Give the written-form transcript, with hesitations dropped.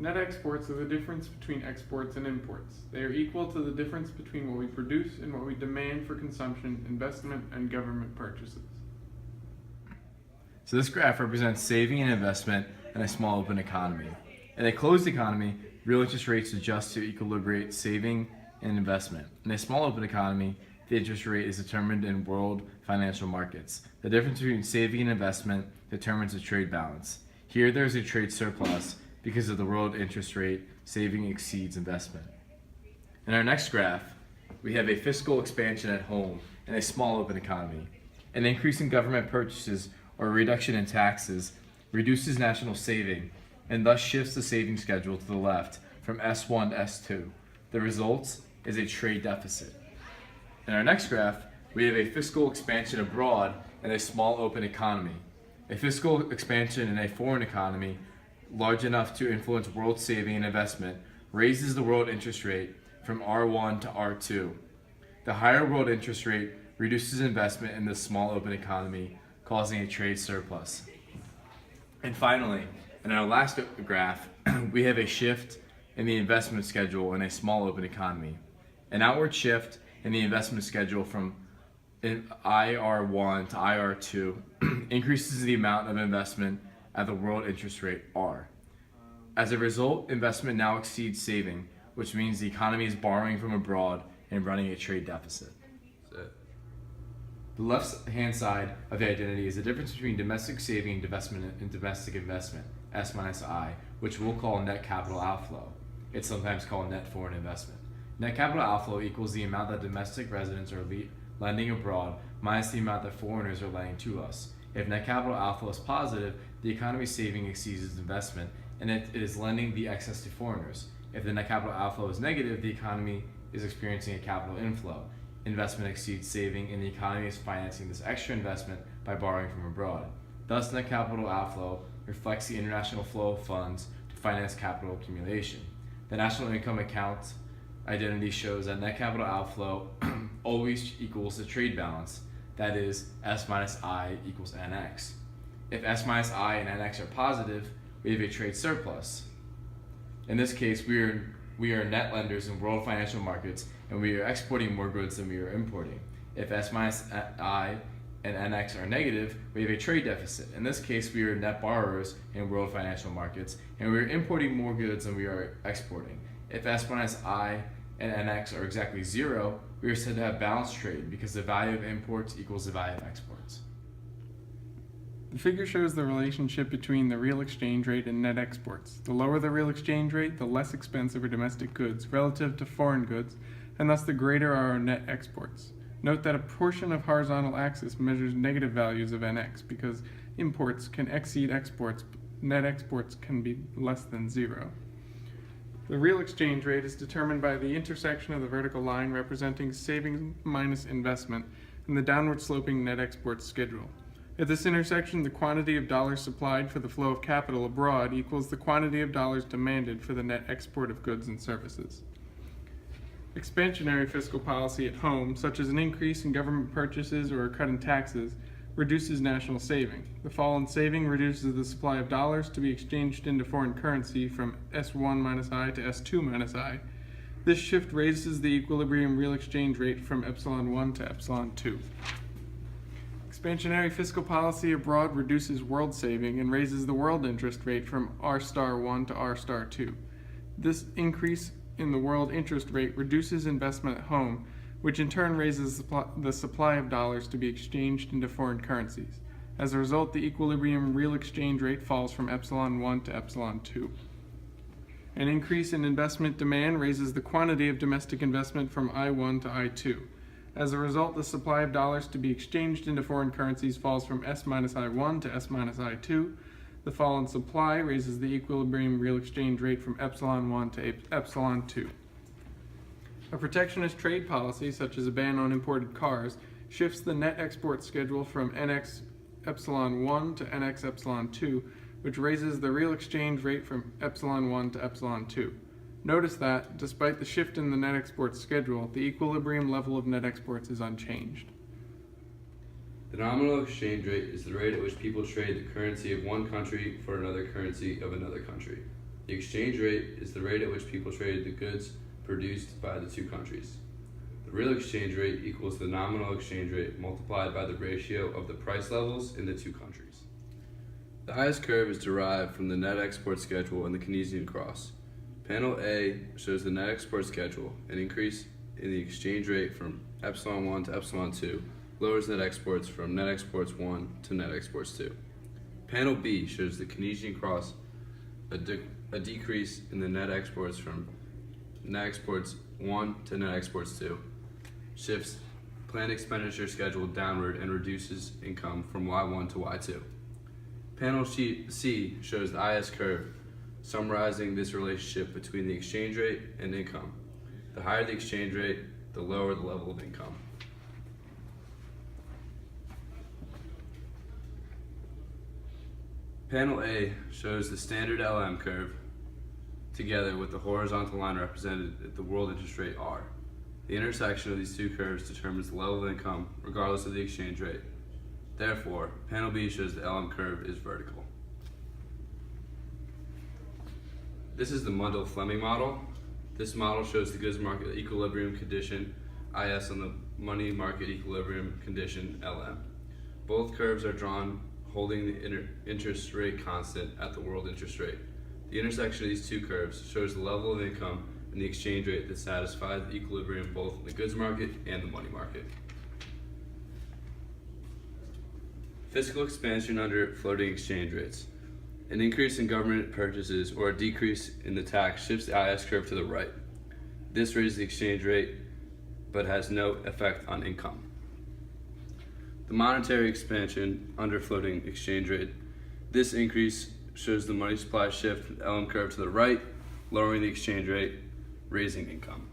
Net exports are the difference between exports and imports. They are equal to the difference between what we produce and what we demand for consumption, investment, and government purchases. So this graph represents saving and investment in a small open economy. In a closed economy, real interest rates adjust to equilibrate saving and investment. In a small open economy, the interest rate is determined in world financial markets. The difference between saving and investment determines the trade balance. Here there is a trade surplus because of the world interest rate, saving exceeds investment. In our next graph, we have a fiscal expansion at home in a small open economy. An increase in government purchases or a reduction in taxes reduces national saving and thus shifts the saving schedule to the left from S1 to S2. The result is a trade deficit. In our next graph, we have a fiscal expansion abroad in a small open economy. A fiscal expansion in a foreign economy large enough to influence world saving and investment raises the world interest rate from R1 to R2. The higher world interest rate reduces investment in this small open economy, causing a trade surplus. And finally, in our last graph, we have a shift in the investment schedule in a small open economy. An outward shift in the investment schedule from IR1 to IR2 increases the amount of investment at the world interest rate R. As a result, investment now exceeds saving, which means the economy is borrowing from abroad and running a trade deficit. The left-hand side of the identity is the difference between domestic saving and domestic investment, S minus I, which we'll call net capital outflow. It's sometimes called net foreign investment. Net capital outflow equals the amount that domestic residents are lending abroad minus the amount that foreigners are lending to us. If net capital outflow is positive, the economy's saving exceeds its investment, and it is lending the excess to foreigners. If the net capital outflow is negative, the economy is experiencing a capital inflow. Investment exceeds saving, and the economy is financing this extra investment by borrowing from abroad. Thus, net capital outflow reflects the international flow of funds to finance capital accumulation. The national income account identity shows that net capital outflow always equals the trade balance, that is, S minus I equals NX. If S minus I and NX are positive, we have a trade surplus. In this case, we are net lenders in world financial markets, and we are exporting more goods than we are importing. If S minus I and NX are negative, we have a trade deficit. In this case, we are net borrowers in world financial markets, and we are importing more goods than we are exporting. If S minus I and NX are exactly zero, we are said to have balanced trade because the value of imports equals the value of exports. The figure shows the relationship between the real exchange rate and net exports. The lower the real exchange rate, the less expensive are domestic goods relative to foreign goods, and thus the greater are our net exports. Note that a portion of horizontal axis measures negative values of NX because imports can exceed exports, net exports can be less than zero. The real exchange rate is determined by the intersection of the vertical line representing savings minus investment and the downward sloping net export schedule. At this intersection, the quantity of dollars supplied for the flow of capital abroad equals the quantity of dollars demanded for the net export of goods and services. Expansionary fiscal policy at home, such as an increase in government purchases or a cut in taxes, reduces national saving. The fall in saving reduces the supply of dollars to be exchanged into foreign currency from S1 minus I to S2 minus I. This shift raises the equilibrium real exchange rate from epsilon 1 to epsilon 2. Expansionary fiscal policy abroad reduces world saving and raises the world interest rate from R star 1 to R star 2. This increase in the world interest rate reduces investment at home, which in turn raises the supply of dollars to be exchanged into foreign currencies. As a result, the equilibrium real exchange rate falls from epsilon 1 to epsilon 2. An increase in investment demand raises the quantity of domestic investment from I1 to I2. As a result, the supply of dollars to be exchanged into foreign currencies falls from S minus I1 to S minus I2. The fall in supply raises the equilibrium real exchange rate from epsilon 1 to epsilon 2. A protectionist trade policy, such as a ban on imported cars, shifts the net export schedule from NX epsilon 1 to NX epsilon 2, which raises the real exchange rate from epsilon 1 to epsilon 2. Notice that, despite the shift in the net export schedule, the equilibrium level of net exports is unchanged. The nominal exchange rate is the rate at which people trade the currency of one country for another currency of another country. The exchange rate is the rate at which people trade the goods produced by the two countries. The real exchange rate equals the nominal exchange rate multiplied by the ratio of the price levels in the two countries. The highest curve is derived from the net export schedule and the Keynesian cross. Panel A shows the net export schedule. An increase in the exchange rate from epsilon 1 to epsilon 2 lowers net exports from net exports 1 to net exports 2. Panel B shows the Keynesian cross. A decrease in the net exports from net exports 1 to net exports 2 shifts planned expenditure schedule downward and reduces income from Y1 to Y2. Panel C shows the IS curve, summarizing this relationship between the exchange rate and income. The higher the exchange rate, the lower the level of income. Panel A shows the standard LM curve together with the horizontal line represented at the world interest rate R. The intersection of these two curves determines the level of income regardless of the exchange rate. Therefore, panel B shows the LM curve is vertical. This is the Mundell-Fleming model. This model shows the goods market equilibrium condition, IS, and the money market equilibrium condition, LM. Both curves are drawn holding the interest rate constant at the world interest rate. The intersection of these two curves shows the level of income and the exchange rate that satisfies the equilibrium both in the goods market and the money market. Fiscal expansion under floating exchange rates. An increase in government purchases or a decrease in the tax shifts the IS curve to the right. This raises the exchange rate but has no effect on income. The monetary expansion under floating exchange rate. This increase shows the money supply shift the LM curve to the right, lowering the exchange rate, raising income.